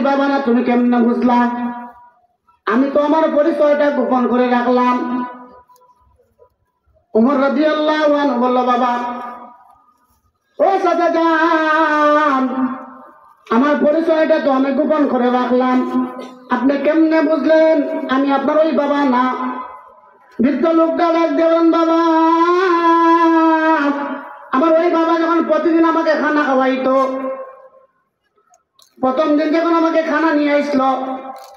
বাবা না, তুমি কেমনে বুঝলা? আমি তো আমার পরিচয়টা গোপন করে রাখলাম। উমর রাদিয়াল্লাহু আনহু বলল, বাবা ও চাচা যান, আমার পরিচয়টা তো আমি গোপন করে রাখলাম, আপনি কেমনে বুঝলেন আমি আপনার ওই বাবা না? বৃদ্ধ লোকটা ডাক দেবেন, বাবা আমার ওই বাবা যখন প্রতিদিন আমাকে খানা খাওয়াইতো, প্রথম দিন যখন আমাকে খানা নিয়ে আসলো,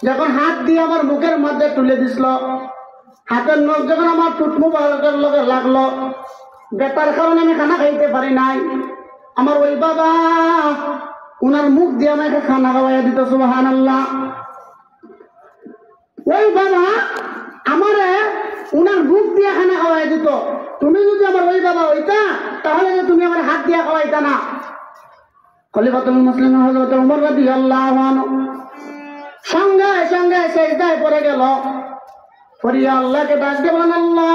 যখন হাত দিয়ে আমার মুখের মধ্যে তুলে দিছিল, হাতের নখ যখন আমার টুটমুবারকের লগে লাগলো, বেতার কারণে আমি খানা খাইতে পারি নাই, আমার ওই বাবা উনার মুখ দিয়ে আমাকে খানা খাওয়াইয়া দিত। সুবহানাল্লাহ। ওই বাবা আমারে উনার মুখ দিয়ে খানা খাওয়াইয়া দিত। তুমি যদি আমার ওই বাবা হইতা, তাহলে তুমি আমার হাত দিয়ে খাওয়াইতা না। খলিফাতুল মুসলিমিন হযরত ওমর রাদিয়াল্লাহু আনহু সঙ্গে সঙ্গে সিজদায় পড়ে গেল, পড়িয়া আল্লাহকে ডাক দিয়ে বলেন, আল্লাহ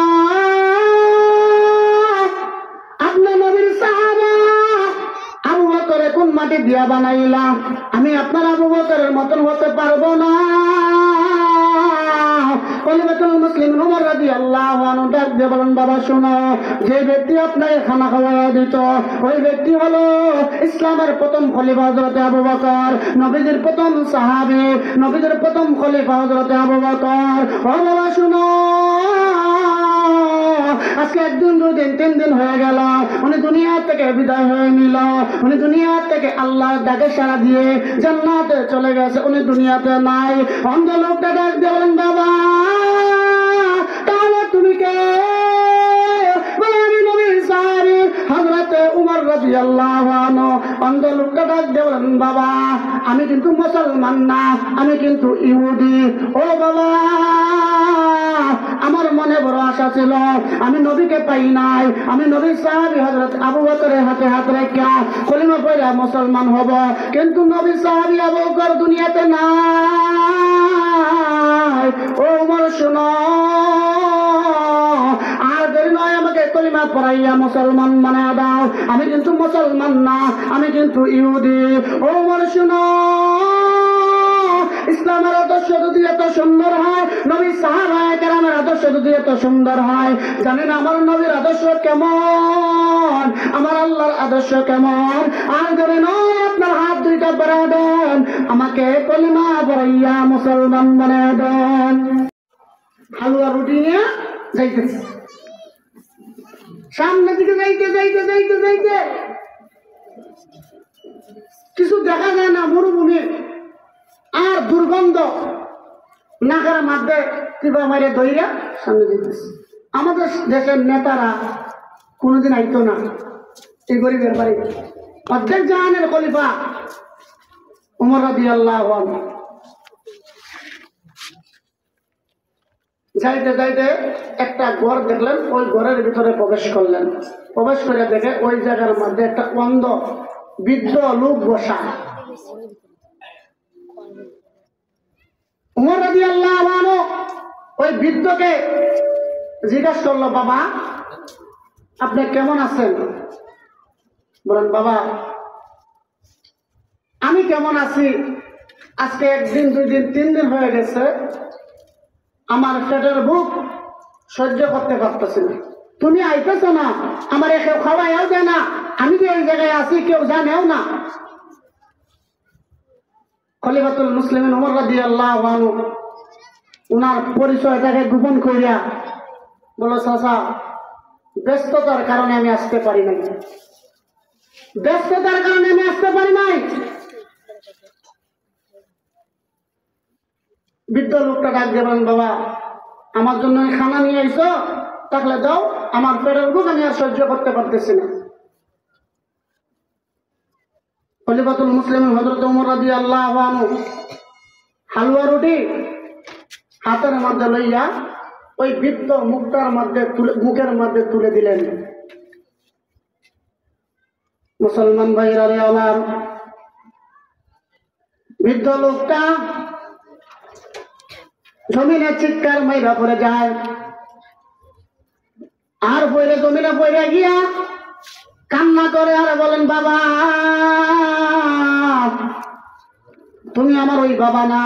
আপনি নবীর সাহাবা আবু বকর কোন মাটি দিয়া বানাইলা? আমি আপনার আবু বকরের মতন হতে পারবো না। খলিফাতুল মুসলিমিন ওমর রাদিয়াল্লাহু আনহু ডাক দিয়ে বলেন, বাবা শোনো, যে ব্যক্তি আপনাকে খানা খাওয়াইয়া দিত ওই ব্যক্তি হলো ইসলামের প্রথম খলিফা হযরত আবু বকর, নবীদের প্রথম সাহাবী, নবীদের প্রথম খলিফা হযরত আবু বকর। ও বাবা শোনো, আজকে একদিন, দুদিন, 3 দিন হয়ে গেল উনি দুনিয়া থেকে বিদায় হয়ে নিল। উনি দুনিয়া থেকে আল্লাহর ডাকে সাড়া দিয়ে জান্নাতে চলে গেছে, উনি দুনিয়াতে নাই। অন্ধ লোকটা ডাক দিয়ে বলেন, বাবা তাহলে তুমি কে? বলে, আমি নবীর সাহাবী হযরত উমর রাদিয়াল্লাহু আনহু। অন্ধ লোকটা ডাক দিয়ে বলেন, বাবা আমি কিন্তু মুসলমান না, আমি কিন্তু ইহুদি। ও বাবা আমার মনে বড় আশা ছিল, আমি নবীকে পাই নাই, আমি নবীর সাহাবী হযরত আবু বকরের হাতে হাত রেখা কলিমা পড়ে মুসলমান হব, কিন্তু নবীর সাহাবী আবু বকর দুনিয়াতে নাই। ও ওমর শোনো, আর দেরি নয়, আমাকে কলিমা পড়াইয়া মুসলমান বানায় দাও। আমি কিন্তু মুসলমান না, আমি কিন্তু ইহুদি। ও ওমর শোনো, ইসলামের আদর্শ যদি এত সুন্দর হয়, নবীর সাহাবায়ে কেরামের আদর্শ যদি এত সুন্দর হয়, জানেন আমার নবীর আদর্শ কেমন, আমার আল্লাহর আদর্শ কেমন? আর ধরে নয়, আপনার হাত দুইটা বাড়ায় দেন, আমাকে কলিমা পড়াইয়া মুসলমান বানায় দেন। হালুয়া রুটি নিয়ে যাইতেছে, সামনে দিকে যাইতে যাইতে যাইতে যাইতে কিছু দেখা যায় না, মরুভূমি আর দুর্গন্ধ, নাকের মধ্যে কিবা মারে দইয়া সামনে দিতেছে। আমাদের দেশের নেতারা কোনোদিন আইতো না এই গরিবের বাড়ি। অর্ধেক জাহানের খলিফা ওমর রাদিয়াল্লাহু আনহু যাইতে যাইতে একটা ঘর দেখলেন, ওই ঘরের ভিতরে প্রবেশ করলেন। প্রবেশ করে দেখে ওই জায়গার মধ্যে একটা অন্ধ বৃদ্ধ লোক বসা। ওমর রাদিয়াল্লাহু আনহু ওই বৃদ্ধকে জিজ্ঞাসা করলো, বাবা আপনি কেমন আছেন? বলেন, বাবা আমি কেমন আছি, আজকে 1 দিন, 2 দিন, 3 দিন হয়ে গেছে, আমার পেটের ভুক সহ্য করতে পারতেছি না। তুমি আইতেছ না, আমার কেউ খাওয়াইও দেয় না, আমি যে এই জায়গায় আছি কেউ জানেও না। খলিফাতুল মুসলিমিন ওমর রাদিয়াল্লাহু আনহু উনার পরিচয়টাকে গোপন করিয়া বলো, চাচা ব্যস্ততার কারণে আমি আসতে পারি নাই, ব্যস্ততার কারণে আমি আসতে পারি নাই। বৃদ্ধ লোকটা ডাক দেবেন, বাবা আমার জন্য খানা নিয়ে আইছো, তাহলে দাও, আমার পেটের ভুক আমি আর সহ্য করতে পারতেছি না। খলিফাতুল মুসলিমিন হযরত ওমর রাদিয়াল্লাহু আনহু হালুয়া রুটি হাতের মধ্যে লইয়া ওই বৃদ্ধ মুখের মধ্যে তুলে দিলেন। মুসলমান ভাইরা রে আমার, বৃদ্ধ লোকটা জমিনে চিৎকার মাইরা পড়ে যায়, আর পড়ে জমিনে পড়ে গিয়া কান্না করে আর বলেন, বাবা তুমি আমার ওই বাবা না।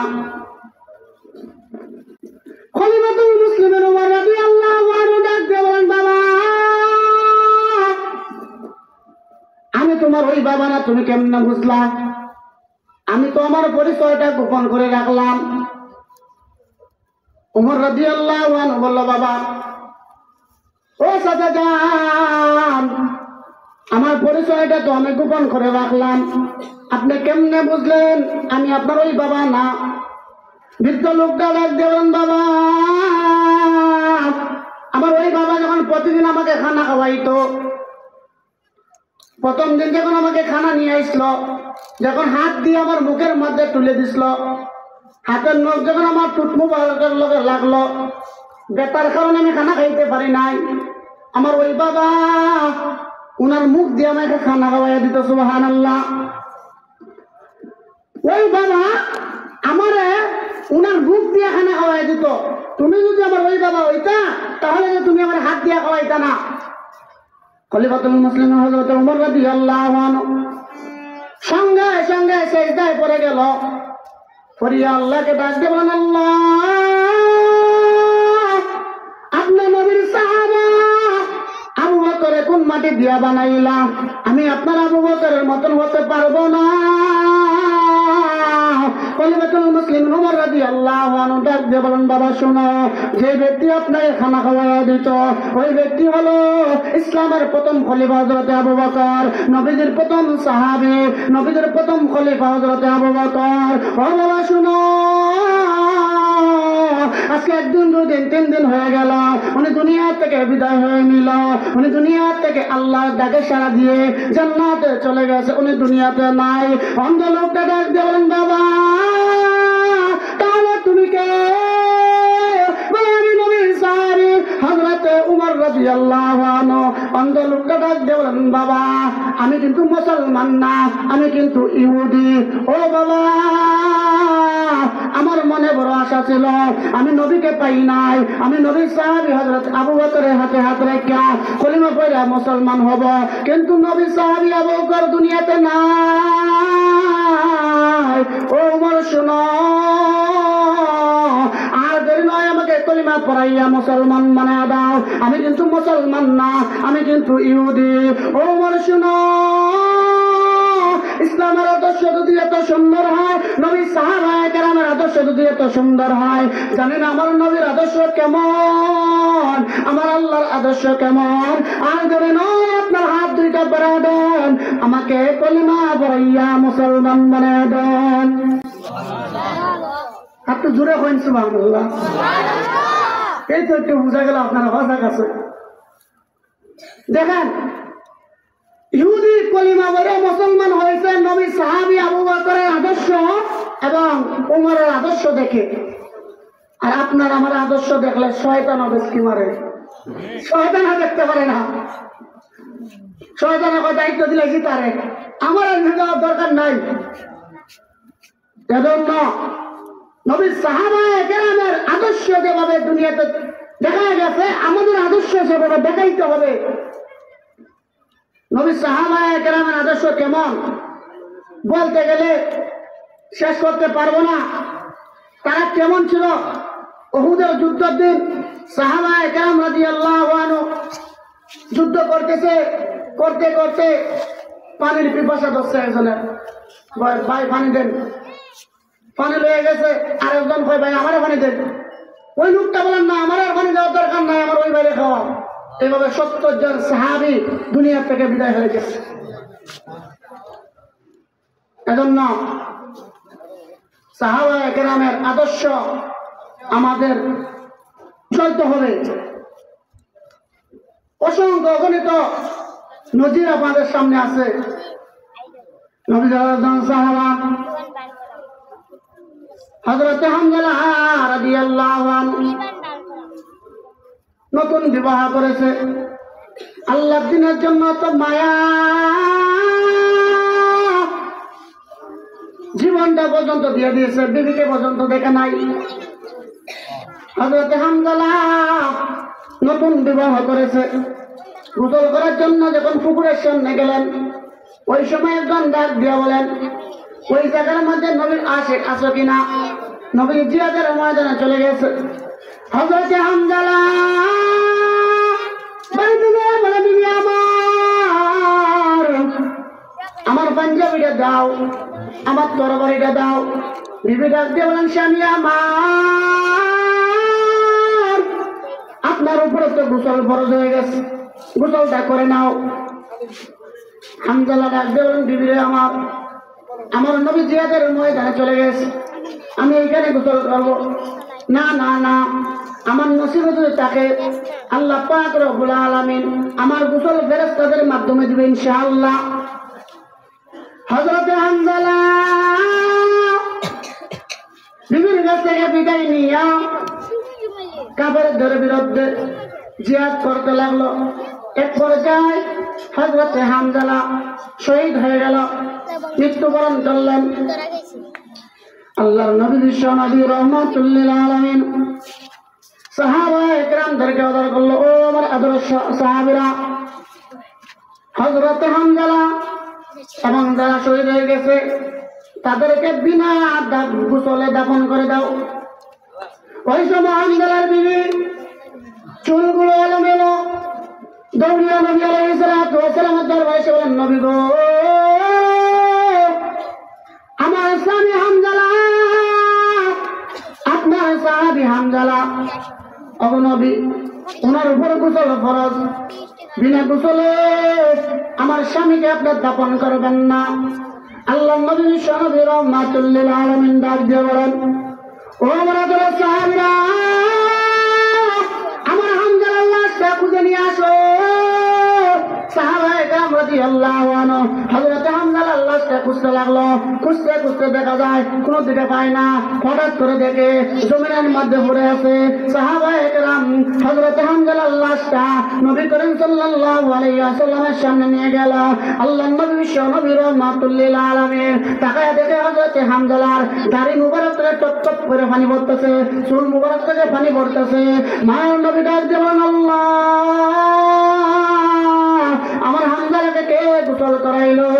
খলিফাতুল মুসলিমিন ওমর রাদিয়াল্লাহু আনহু ডাক দিয়ে বলেন, বাবা আমি তোমার ওই বাবা না, তুমি কেমনে বুঝলা? আমি তো আমার পরিচয়টা গোপন করে রাখলাম। ওমর রাদিয়াল্লাহু আনহু বলল, বাবা ও চাচা যান, আমার পরিচয়টা তো আমি গোপন করে রাখলাম, আপনি কেমনে বুঝলেন আমি আপনার ওই বাবা না? বৃদ্ধ লোকটা ডাক দেবেন, বাবা আমার ওই বাবা যখন প্রতিদিন আমাকে খানা খাওয়াইতো, প্রথম দিন যখন আমাকে খানা নিয়ে আসলো, যখন হাত দিয়ে আমার মুখের মধ্যে তুলে দিছিল, হাতের নখ যখন আমার টুটমু বালকের লগে লাগলো, বেতার কারণে আমি খানা খাইতে পারি নাই, আমার ওই বাবা উনার মুখ দিয়ে আমাকে খানা খাওয়াইয়া দিত। সুবহানাল্লাহ। ওই বাবা আমারে উনার মুখ দিয়ে খানা খাওয়াই দিত। তুমি যদি আমার ওই বাবা হইতা তাহলে তুমি আমার হাত দিয়ে খাওয়াইতা না। খলিফাতুল মুসলিমিন হযরত ওমর রাদিয়াল্লাহু আনহু সঙ্গে সঙ্গে সিজদায় পড়ে গেল, পড়িয়া আল্লাহকে ডাক দিয়ে বলেন, আল্লাহ আপনি নবীর সাহাবা আবু বকরে কোন মাটি দিয়া বানাইলা? আমি আপনার আবু বকরের মতন হতে পারবো না। খলিফাতুল মুসলিমিন ওমর রাদিয়াল্লাহু আনহু ডাক দিয়ে বলেন, বাবা শোনো, যে ব্যক্তি আপনাকে খানা খাওয়াইয়া দিত ওই ব্যক্তি হলো ইসলামের প্রথম খলিফা হযরত আবু বকর, নবীদের প্রথম সাহাবী, নবীদের প্রথম খলিফা হযরত আবু বকর। ও বাবা শোনো, আজকে একদিন দুদিন তিন দিন হয়ে গেল উনি দুনিয়া থেকে বিদায় হয়ে নিল, উনি দুনিয়া থেকে আল্লাহর ডাকে সাড়া দিয়ে জান্নাতে চলে গেছে, উনি দুনিয়াতে নাই। অন্ধ লোকটা ডাক দিয়ে বলেন, বাবা তাহলে তুমি কে? বলে আমি নবীর সাহাবী হযরত ওমর রাদিয়াল্লাহু আনহু। অন্ধ লোকটা ডাক দিয়ে বলেন, বাবা আমি কিন্তু মুসলমান না, আমি কিন্তু ইহুদি। ও বাবা আমার মনে বড় আশা ছিল, আমি নবীকে পাই নাই, আমি নবীর সাহাবী হযরত আবু বকরের হাতে হাত রেখা কলিমা পড়ে মুসলমান হব, কিন্তু নবীর সাহাবী আবু বকর দুনিয়াতে নাই। ও ওমর শোনো, আর দেরি নয়, আমাকে কলিমা পড়াইয়া মুসলমান বানায়া দাও। আমি কিন্তু মুসলমান না, আমি কিন্তু ইহুদি। ও ওমর শোনো, ইসলামের আদর্শ যদি এত সুন্দর হয়, নবীর সাহাবায়ে কেরামের আদর্শ যদি এত সুন্দর হয়, জানেন আমার নবীর আদর্শ কেমন, আমার আল্লাহর আদর্শ কেমন? আর ধরে নয়, আপনার হাত দুইটা বাড়ায় দেন, আমাকে কলিমা পড়াইয়া মুসলমান বানায় দেন। হাত তো জোরে হইন সুবহানাল্লাহ। এই তো একটু বুঝা গেল আপনারা ভাষা কাছে। দেখেন ইহুদি কলিমা বলে মুসলমান হয়েছে নবী সাহাবী আবু বকরের আদর্শ এবং ওমরের আদর্শ দেখে। আর আপনার আমার আদর্শ দেখলে শয়তান অবেস্কি মারে, শয়তান দেখতে পারে না। শয়তানের কথা দায়িত্ব দিলেছি তারে, আমার যাওয়ার দরকার নাই। এজন্য নবী সাহাবায়ে কেরামের আদর্শ যেভাবে দুনিয়াতে দেখা গেছে, আমাদের আদর্শ সেভাবে দেখাইতে হবে। নবী সাহাবায়ে কেরামের আদর্শ কেমন বলতে গেলে শেষ করতে পারবো না। তারা কেমন ছিল? উহুদের যুদ্ধের দিন সাহাবায়ে কেরাম রাদিয়াল্লাহু আনহু যুদ্ধ করতেছে, করতে করতে পানির পিপাসা ধরছে একজনের, ভাই পানি দেন, পানি লয়ে গেছে। আরেকজন কয় ভাই আমারে পানি দেন। ওই লোকটা বলেন না, আমার আর পানি দেওয়ার দরকার নাই, আমার ওই বাইরে খাওয়া। এইভাবে 70 জন সাহাবী দুনিয়া থেকে বিদায় হয়ে গেছে। এজন্য সাহাবায়ে কেরামের আদর্শ আমাদের চলতে হবে। অসংখ্য অগণিত নজির আমাদের সামনে আছে। নবী সাহাবা হযরত হামজা রাদিয়াল্লাহু আনহু নতুন বিবাহ করেছে, আল্লাহর দ্বীনের জন্য তো মায়া, জীবনটা পর্যন্ত দিয়ে দিয়েছে, বিবিকে পর্যন্ত দেখে নাই। হযরত হামজা নতুন বিবাহ করেছে, গোসল করার জন্য যখন পুকুরের সামনে গেলেন, ওই সময় একজন ডাক দিয়া বলেন, ওই জায়গার মধ্যে নবীর আশিক আছে কিনা? নবী জিহাদের ময়দানে চলে গেছে। হযরত হামজালা বাড়িতে গিয়ে বলে, বিবি আমার পাঞ্জাবিটা দাও, আমার তরবারিটা দাও। বিবি ডাক দিয়ে বলেন, স্বামী আমার, আপনার উপরে তো গোসল ফরজ হয়ে গেছে, গোসলটা করে নাও। হামজালা ডাক দিয়ে বলেন, বিবি রে আমার নবী জিহাদের ময়দানে চলে গেছে, আমি এইখানে গোসল করবো না। না না, আমার নসিবত তাকে আল্লাহ পাক রব্বুল আলামিন আমার গোসল ফেরেশতাদের মাধ্যমে দিবে ইনশাআল্লাহ। হযরত হামজালা বিবির কাছ থেকে বিদায় নিয়া কাফেরদের বিরুদ্ধে জিহাদ করতে লাগলো। এক পর্যায়ে হযরত হামজালা শহীদ হয়ে গেল, মৃত্যুবরণ করলেন। আল্লাহর নবী বিশ্ব নবী রাহমাতুল লিল আলামিন সাহাবায়ে কেরামদেরকে আদর করলো, ও আমার আদর্শ সাহাবীরা, হযরত হামজালা এবং যারা শহীদ হয়ে গেছে তাদেরকে বিনা গোসলে দাফন করে দাও। ওই সময় হামজালার বিবি চুলগুলো এলোমেলো দৌড়িয়া নবী আলাইহিস সালাতু ওয়াস সালামের দরবারে এসে বলেন, নবী গো, আমার স্বামী হামজালা, আপনার সাহাবী হামজালা, ওগো নবী, ওনার উপর গোসল ফরজ, বিনা গোসলে আমার স্বামীকে আপনার দাফন করবেন না। আল্লাহ নবী বিশ্ব নবী রাহমাতুল লিল আলামিন ডাক দিয়ে বলেন, ও আমার আদরের সাহাবীরা, আমার হামজালার লাশটা খুঁজে নিয়ে আসো। সাহাবায়ে কেরাম রাদিয়াল্লাহু আনহু হযরত হামজালার লাশটা খুঁজতে লাগলো। খুঁজতে খুঁজতে দেখা যায় কোনো দিকে পায় না। হঠাৎ করে দেখে জমিনের মধ্যে পড়ে আছে। সাহাবায়ে কেরাম হযরত হামজালার লাশটা নবী করিম সাল্লাল্লাহু আলাইহি ওয়াসাল্লামের সামনে নিয়ে গেল। আল্লাহর নবী বিশ্ব নবী রাহমাতুল লিল আলামিন তাকায় দেখে হযরত হামজালার দাড়ি মুবারক থেকে টপ টপ করে পানি পড়তেছে, চুল মুবারক থেকে পানি পড়তেছে। মায়ের নবী ডাক দিয়ে বলেন, আল্লাহ, আমার হামজালাকে কে গোসল করাইলো?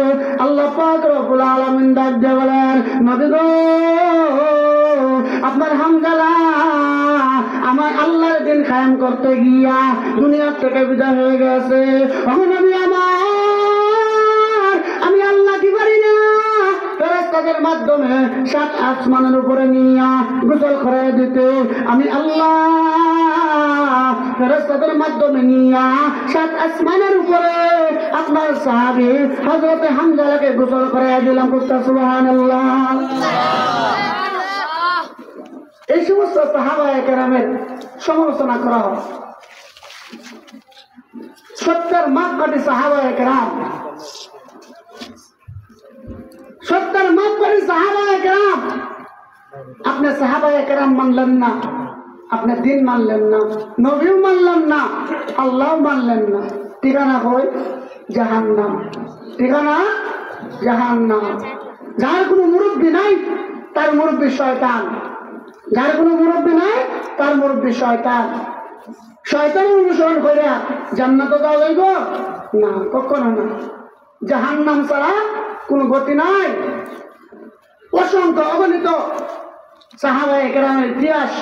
আল্লাহ পাক রব্বুল আলামিন ডাক দিয়ে বলেন, নবী গো, আপনার হামজালা আমার আল্লাহর দিন কায়েম করতে গিয়া দুনিয়া থেকে বিদায় হয়ে গেছে। ও নবী আমার, আমি আল্লাহ কি পারি না ফেরেশতাদের মাধ্যমে 7 আসমানের উপরে নিয়া গোসল করাই দিতে? আমি আল্লাহ ফেরেশতাদের মাধ্যমে নিয়া 7 আসমানের উপরে আপনার সাহাবী হযরত হামজালাকে গোসল করাই দিলাম। সুবহানাল্লাহ। এই সমস্ত সাহাবায়ে কেরামের সমালোচনা করা হয়। 70 মাপকাঠি সাহাবায়ে কেরাম, 70 মাপকাঠি সাহাবায়ে কেরাম। আপনি সাহাবায়ে কেরাম মানলেন না, আপনি দিন মানলেন না, নবীও মানলেন না, আল্লাহ মানলেন না। ঠিকানা কই? জাহান্নাম। ঠিকানা জাহান্নাম। যার কোনো মুরব্বী নাই তার মুরব্বী শয়তান। যার কোনো মুরব্বী নাই তার মুরব্বী শয়তান। শয়তানের অনুসরণ করে জান্নাতে যাওয়া যাইব না, কখনো না। জাহান্নাম ছাড়া কোনো গতি নাই। অসংখ্য অগণিত সাহাবায়ে কেরামের ইতিহাস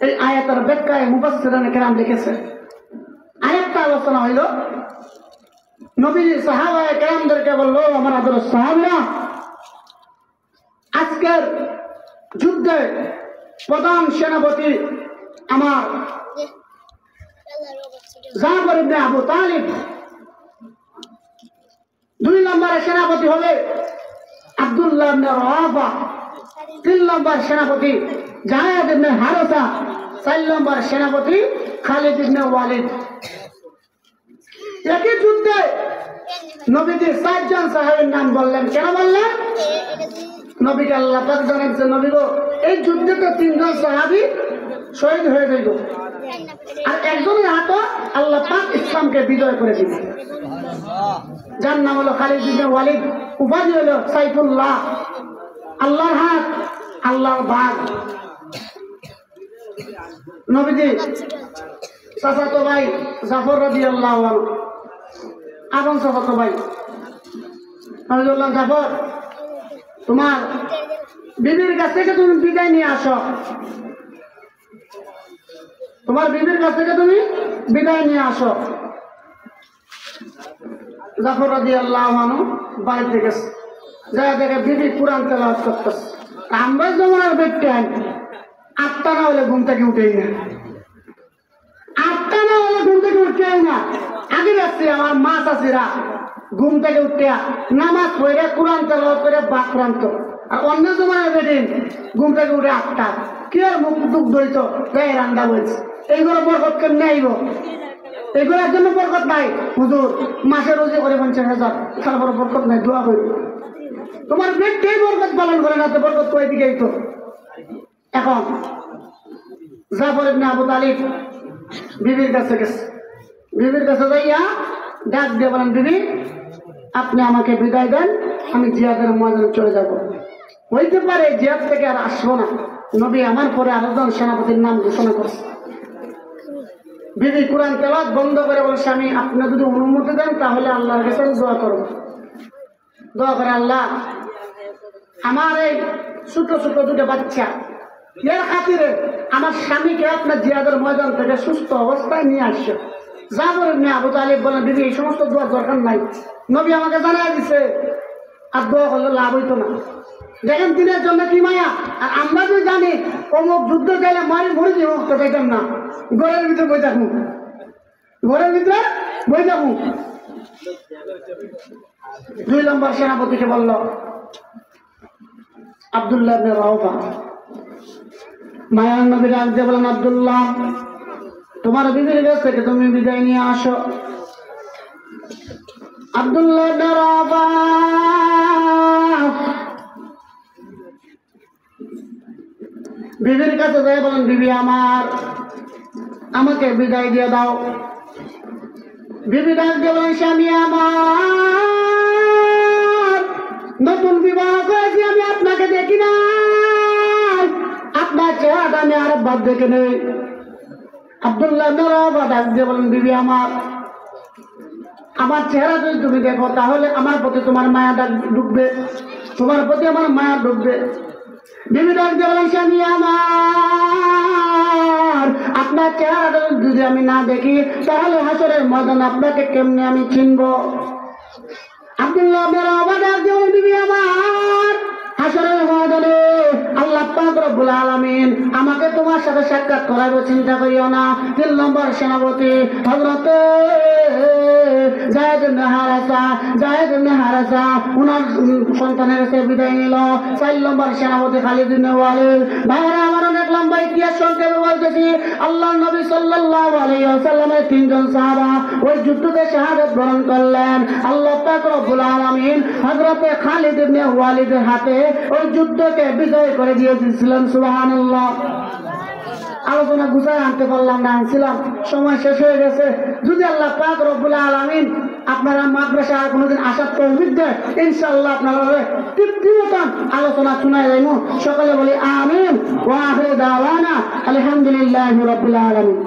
এই আয়াতের ব্যাখ্যায় মুফাসসিরিনে কেরাম লিখেছে। আরেকটা আলোচনা হইল, নবী সাহাবায়ে কেরামদেরকে বলল, আমার আদরের সাহাবীরা, আজকের যুদ্ধে প্রধান সেনাপতি আমার জাফর ইবনে আবু তালিব, 2 নম্বরের সেনাপতি হবে আব্দুল্লাহ ইবনে রাওয়াফা, 3 নম্বর সেনাপতি যায়েদ ইবনে হারেসা, 4 নম্বর সেনাপতি খালিদ ইবনে ওয়ালিদ। একই যুদ্ধে নবীজি 4 জন সাহাবীর নাম বললেন। কেন বললেন? নবীকে আল্লাহ পাক জানাচ্ছেন, নবী গো, এই যুদ্ধে তো 3 জন সাহাবী শহীদ হয়ে যাইব, আর একজনের হাত আল্লাহ পাক ইসলামকে বিজয় করে দিবে। যার নাম হলো খালিদ ইবনে ওয়ালিদ, উপাধি হলো সাইফুল্লাহ। আল্লাহর হাত, আল্লাহর বাগ। নবীজি চাচাতো ভাই জাফর রাদিয়াল্লাহু আনহু, আপন চাচাতো ভাই। নবী বললেন, জাফর তোমার বিবির কাছ থেকে তুমি বিদায় নিয়ে আসো, তোমার বিবির কাছ থেকে তুমি বিদায় নিয়ে আসো। জাফর রাদিয়াল্লাহু আনহু বাড়িতে গেছে, যা দেখে বিবি কুরআন তেলাওয়াত করতেছে। আমরা জমানার ব্যক্তি 8টা না হলে ঘুম থেকে উঠেই না, 8টা না হলে ঘুম থেকে উঠতেই না। আগে যাচ্ছি আমার মা চাষিরা ঘুম থেকে উঠতে নামাজ পড়ে কুরআন তেলাওয়াত করে বাক প্রান্ত, আর অন্য জমানার বেদিন ঘুম থেকে উঠে 8টা কি আর মুখ দুঃখ ধরিত রান্না বলছে। এইগুলো বরকত কেমনে আইব? এগুলোর জন্য বরকত নাই। হুজুর মাসে রোজে করে 50,000, তারপর বরকত নাই, দোয়া করি। তোমার ব্যক্তিই বরকত পালন করে না, তো বরকত কই দিকে তো। এখন জাফর ইবনে আবু তালিব বিবির কাছে গেছে, বিবির কাছে যাইয়া ডাক দিয়ে বলেন, বিবি আপনি আমাকে বিদায় দেন, আমি জিহাদের ময়দানে চলে যাব। হইতে পারে জিহাদ থেকে আর আসবো না, নবী আমার পরে আরেকজন সেনাপতির নাম ঘোষণা করছে। বিবি কুরআন তেলাওয়াত বন্ধ করে বলছে, আমি আপনি যদি অনুমতি দেন তাহলে আল্লাহর কাছে দোয়া করব। দোয়া করে, আল্লাহ আমার এই ছোট ছোট দুটো বাচ্চা এর খাতিরে আমার স্বামীকে আপনার জিহাদের ময়দান থেকে সুস্থ অবস্থায় নিয়ে আসছে। জাফর ইবনে আবু তালিব বলেন, বিবি এই সমস্ত দোয়া দরকার নাই, নবী আমাকে জানাই দিছে, আর দোয়া করলে লাভ হইতো না। দেখেন দিনের জন্য কি মায়া। আর আমরা যদি জানি অমুক যুদ্ধ চাইলে মারি মরে দিব, তো চাইতাম না, ঘরের ভিতরে বই থাকুন, ঘরের ভিতরে বই থাকুন। 2 নম্বর সেনাপতিকে বলল আব্দুল্লাহ ইবনে রাওফা, মায়ার নবী ডাক দিয়ে বলেন, আব্দুল্লাহ তোমার বিবির কাছ থেকে তুমি বিদায় নিয়ে আসো। আব্দুল্লাহ ইবনে রাওফা বিবির কাছে যাই বলেন, বিবি আমার আমাকে বিদায় দিয়ে দাও। বিবি ডাক দিয়ে বলেন, স্বামী আমার নতুন বিবাহ করেছি, আমি আপনাকে দেখি না, আপনার চেহারাটা আমি আর বাদ দেখে নেই। আব্দুল্লাহ ইবনে রাওফা ডাক দিয়ে বলেন, বিবি আমার চেহারা যদি তুমি দেখো তাহলে আমার প্রতি তোমার মায়া ঢুকবে, তোমার প্রতি আমার মায়া ঢুকবে। বিবি ডাক দিয়ে বলেন, স্বামী আমার আপনার চেহারাটা যদি আমি না দেখি তাহলে হাসরের ময়দান আপনাকে কেমনে আমি চিনব? আব্দুল্লাহ ইবনে রাওফা ডাক দিয়ে বলেন, বিবি আমার হাসরের ময়দানে আল্লাহ পাক রব্বুল আলামিন আমাকে তোমার সাথে সাক্ষাৎ করাবো, চিন্তা করিও না। 3 নম্বর সেনাপতি হযরত যায়েদ ইবনে হারেসা উনার সন্তানের কাছে বিদায় নিল। 4 নম্বর সেনাপতি খালিদ ইবনে ওয়ালিদ। ভাইরা আমার অনেক লম্বা ইতিহাস সংক্ষেপে বলতেছি। আল্লাহর নবী সাল্লাল্লাহু আলাইহি ওয়াসাল্লামের 3 জন সাহাবা ওই যুদ্ধে শাহাদাত বরণ করলেন। আল্লাহ পাক রব্বুল আলামিন হযরত খালিদ ইবনে ওয়ালিদের হাতে ওই যুদ্ধকে বিজয় করে দিয়ে দিয়েছিলেন। সুবহানাল্লাহ। আলোচনা গুছায় আনতে পারলাম না, আনছিলাম, সময় শেষ হয়ে গেছে। যদি আল্লাহ পাক রব্বুল আলামিন আপনারা মাদ্রাসা আর কোনোদিন আসার তৌফিক দেয়, ইনশাআল্লাহ আপনারা তৃপ্তি মতন আলোচনা শোনায় যাইব। সকালে বলি আমিন ওয়া আখিরু দাওয়ানা আলহামদুলিল্লাহি রাব্বিল আলামিন।